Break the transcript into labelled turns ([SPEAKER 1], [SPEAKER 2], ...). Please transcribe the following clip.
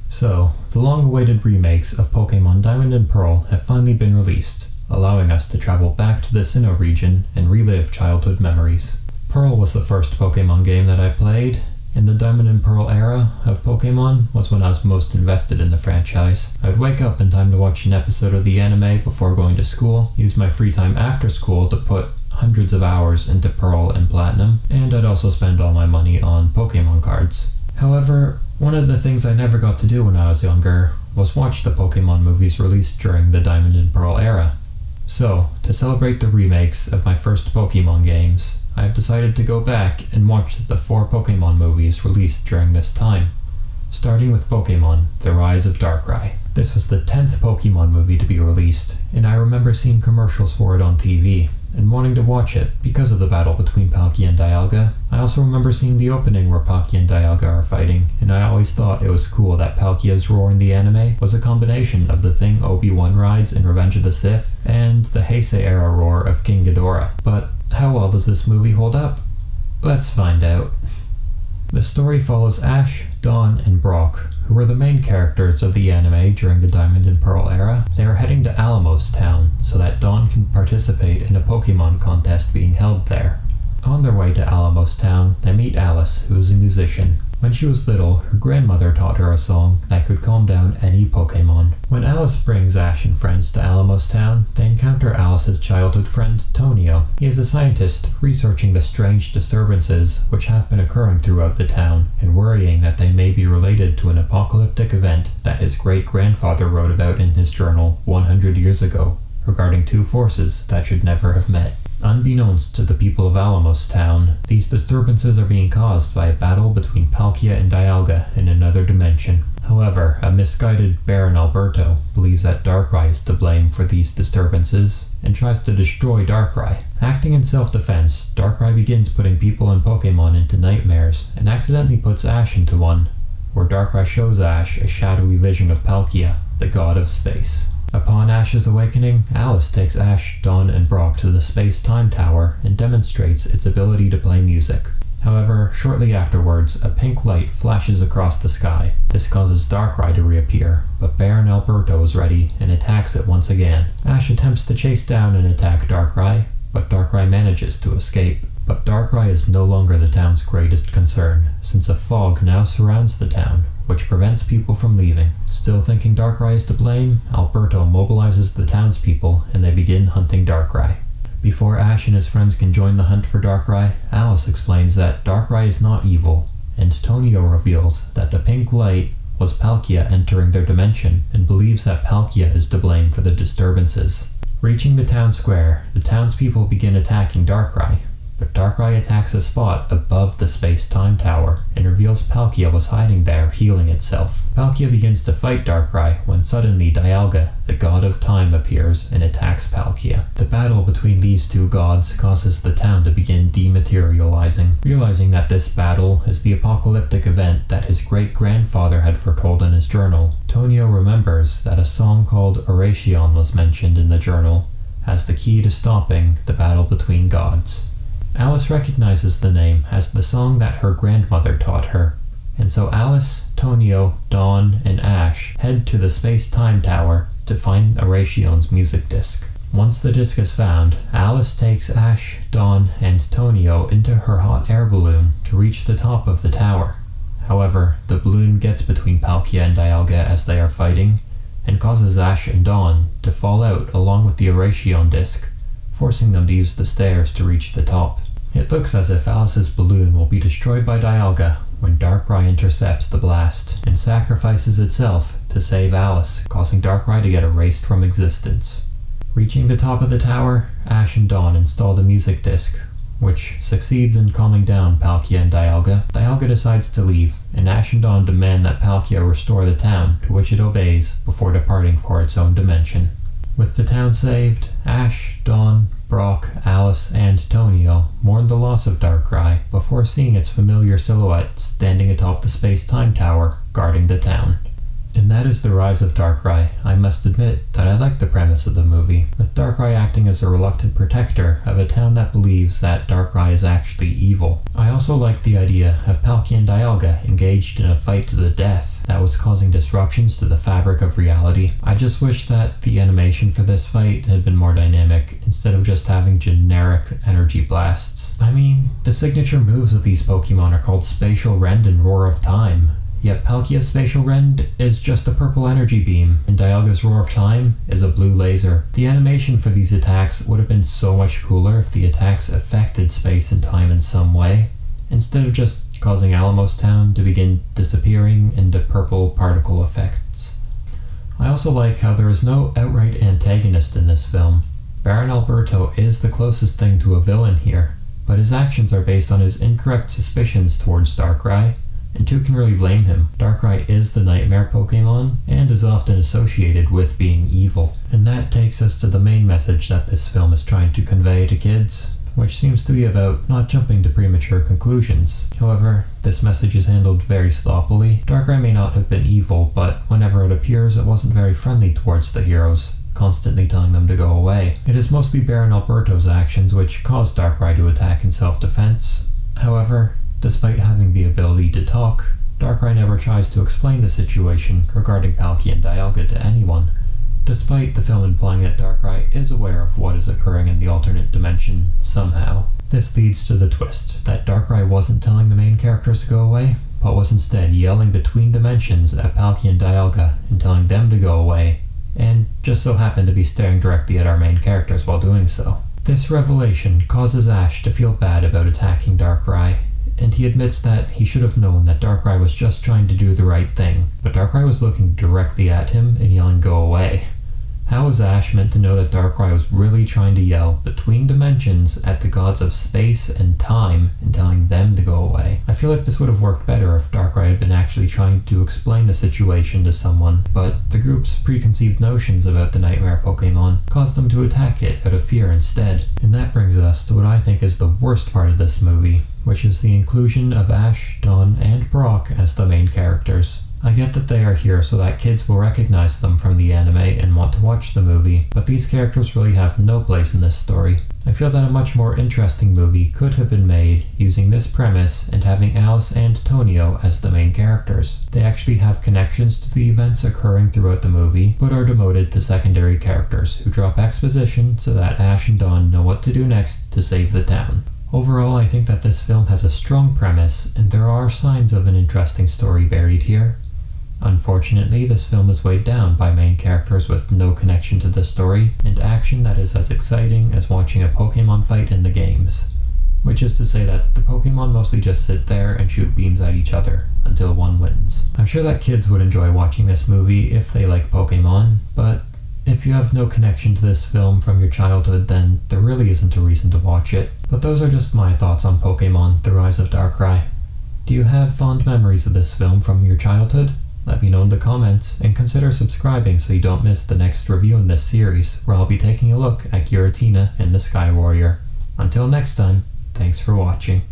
[SPEAKER 1] So, the long-awaited remakes of Pokémon Diamond and Pearl have finally been released, allowing us to travel back to the Sinnoh region and relive childhood memories. Pearl was the first Pokémon game that I played, and the Diamond and Pearl era of Pokémon was when I was most invested in the franchise. I'd wake up in time to watch an episode of the anime before going to school, use my free time after school to put hundreds of hours into Pearl and Platinum, and I'd also spend all my money on Pokémon cards. However, one of the things I never got to do when I was younger was watch the Pokémon movies released during the Diamond and Pearl era. So, to celebrate the remakes of my first Pokémon games, I've decided to go back and watch the 4 Pokémon movies released during this time, starting with Pokémon, The Rise of Darkrai. This was the 10th Pokémon movie to be released, and I remember seeing commercials for it on TV, and wanting to watch it because of the battle between Palkia and Dialga. I also remember seeing the opening where Palkia and Dialga are fighting, and I always thought it was cool that Palkia's roar in the anime was a combination of the thing Obi-Wan rides in Revenge of the Sith and the Heisei era roar of King Ghidorah. But how well does this movie hold up? Let's find out. The story follows Ash, Dawn, and Brock, who were the main characters of the anime during the Diamond and Pearl era. They are heading to Alamos Town so that Dawn can participate in a Pokémon contest being held there. On their way to Alamos Town, they meet Alice, who is a musician. When she was little, her grandmother taught her a song that could calm down any Pokémon. When Alice brings Ash and friends to Alamos Town, they encounter Alice's childhood friend, Tonio. He is a scientist researching the strange disturbances which have been occurring throughout the town, and worrying that they may be related to an apocalyptic event that his great-grandfather wrote about in his journal 100 years ago, regarding 2 forces that should never have met. Unbeknownst to the people of Alamos Town, these disturbances are being caused by a battle between Palkia and Dialga in another dimension. However, a misguided Baron Alberto believes that Darkrai is to blame for these disturbances and tries to destroy Darkrai. Acting in self-defense, Darkrai begins putting people and Pokémon into nightmares and accidentally puts Ash into one, where Darkrai shows Ash a shadowy vision of Palkia, the god of space. Upon Ash's awakening, Alice takes Ash, Dawn, and Brock to the Space-Time Tower and demonstrates its ability to play music. However, shortly afterwards, a pink light flashes across the sky. This causes Darkrai to reappear, but Baron Alberto is ready and attacks it once again. Ash attempts to chase down and attack Darkrai, but Darkrai manages to escape. But Darkrai is no longer the town's greatest concern, since a fog now surrounds the town, which prevents people from leaving. Still thinking Darkrai is to blame, Alberto mobilizes the townspeople and they begin hunting Darkrai. Before Ash and his friends can join the hunt for Darkrai, Alice explains that Darkrai is not evil, and Tonio reveals that the pink light was Palkia entering their dimension, and believes that Palkia is to blame for the disturbances. Reaching the town square, the townspeople begin attacking Darkrai, but Darkrai attacks a spot above the Space-Time Tower and reveals Palkia was hiding there, healing itself. Palkia begins to fight Darkrai when suddenly Dialga, the god of time, appears and attacks Palkia. The battle between these 2 gods causes the town to begin dematerializing. Realizing that this battle is the apocalyptic event that his great-grandfather had foretold in his journal, Tonio remembers that a song called Oration was mentioned in the journal as the key to stopping the battle between gods. Alice recognizes the name as the song that her grandmother taught her, and so Alice, Tonio, Dawn, and Ash head to the Space-Time Tower to find Oration's music disc. Once the disc is found, Alice takes Ash, Dawn, and Tonio into her hot air balloon to reach the top of the tower. However, the balloon gets between Palkia and Dialga as they are fighting, and causes Ash and Dawn to fall out along with the Oration disc, forcing them to use the stairs to reach the top. It looks as if Alice's balloon will be destroyed by Dialga when Darkrai intercepts the blast and sacrifices itself to save Alice, causing Darkrai to get erased from existence. Reaching the top of the tower, Ash and Dawn install the music disc, which succeeds in calming down Palkia and Dialga. Dialga decides to leave, and Ash and Dawn demand that Palkia restore the town, to which it obeys before departing for its own dimension. With the town saved, Ash, Dawn, Brock, Alice, and Tonio mourn the loss of Darkrai before seeing its familiar silhouette standing atop the Space-Time Tower, guarding the town. And that is the Rise of Darkrai. I must admit that I like the premise of the movie, with Darkrai acting as a reluctant protector of a town that believes that Darkrai is actually evil. I also like the idea of Palkia and Dialga engaged in a fight to the death, that was causing disruptions to the fabric of reality. I just wish that the animation for this fight had been more dynamic, instead of just having generic energy blasts. I mean, the signature moves of these Pokemon are called Spatial Rend and Roar of Time. Yet Palkia's Spatial Rend is just a purple energy beam, and Dialga's Roar of Time is a blue laser. The animation for these attacks would have been so much cooler if the attacks affected space and time in some way, instead of just causing Alamos Town to begin disappearing into purple particle effects. I also like how there is no outright antagonist in this film. Baron Alberto is the closest thing to a villain here, but his actions are based on his incorrect suspicions towards Darkrai, and who can really blame him? Darkrai is the nightmare Pokemon, and is often associated with being evil. And that takes us to the main message that this film is trying to convey to kids, which seems to be about not jumping to premature conclusions. However, this message is handled very sloppily. Darkrai may not have been evil, but whenever it appears, it wasn't very friendly towards the heroes, constantly telling them to go away. It is mostly Baron Alberto's actions which caused Darkrai to attack in self-defense. However, despite having the ability to talk, Darkrai never tries to explain the situation regarding Palkia and Dialga to anyone, despite the film implying that Darkrai is aware of what is occurring in the alternate dimension somehow. This leads to the twist, that Darkrai wasn't telling the main characters to go away, but was instead yelling between dimensions at Palkia and Dialga and telling them to go away, and just so happened to be staring directly at our main characters while doing so. This revelation causes Ash to feel bad about attacking Darkrai, and he admits that he should have known that Darkrai was just trying to do the right thing, but Darkrai was looking directly at him and yelling go away. How was Ash meant to know that Darkrai was really trying to yell between dimensions at the gods of space and time and telling them to go away? I feel like this would have worked better if Darkrai had been actually trying to explain the situation to someone, but the group's preconceived notions about the nightmare Pokemon caused them to attack it out of fear instead. And that brings us to what I think is the worst part of this movie, which is the inclusion of Ash, Dawn, and Brock as the main characters. I get that they are here so that kids will recognize them from the anime and want to watch the movie, but these characters really have no place in this story. I feel that a much more interesting movie could have been made using this premise and having Alice and Tonio as the main characters. They actually have connections to the events occurring throughout the movie, but are demoted to secondary characters who drop exposition so that Ash and Dawn know what to do next to save the town. Overall, I think that this film has a strong premise, and there are signs of an interesting story buried here. Unfortunately, this film is weighed down by main characters with no connection to the story, and action that is as exciting as watching a Pokemon fight in the games. Which is to say that the Pokemon mostly just sit there and shoot beams at each other, until one wins. I'm sure that kids would enjoy watching this movie if they like Pokemon, but if you have no connection to this film from your childhood, then there really isn't a reason to watch it. But those are just my thoughts on Pokémon: The Rise of Darkrai. Do you have fond memories of this film from your childhood? Let me know in the comments, and consider subscribing so you don't miss the next review in this series, where I'll be taking a look at Giratina and the Sky Warrior. Until next time, thanks for watching.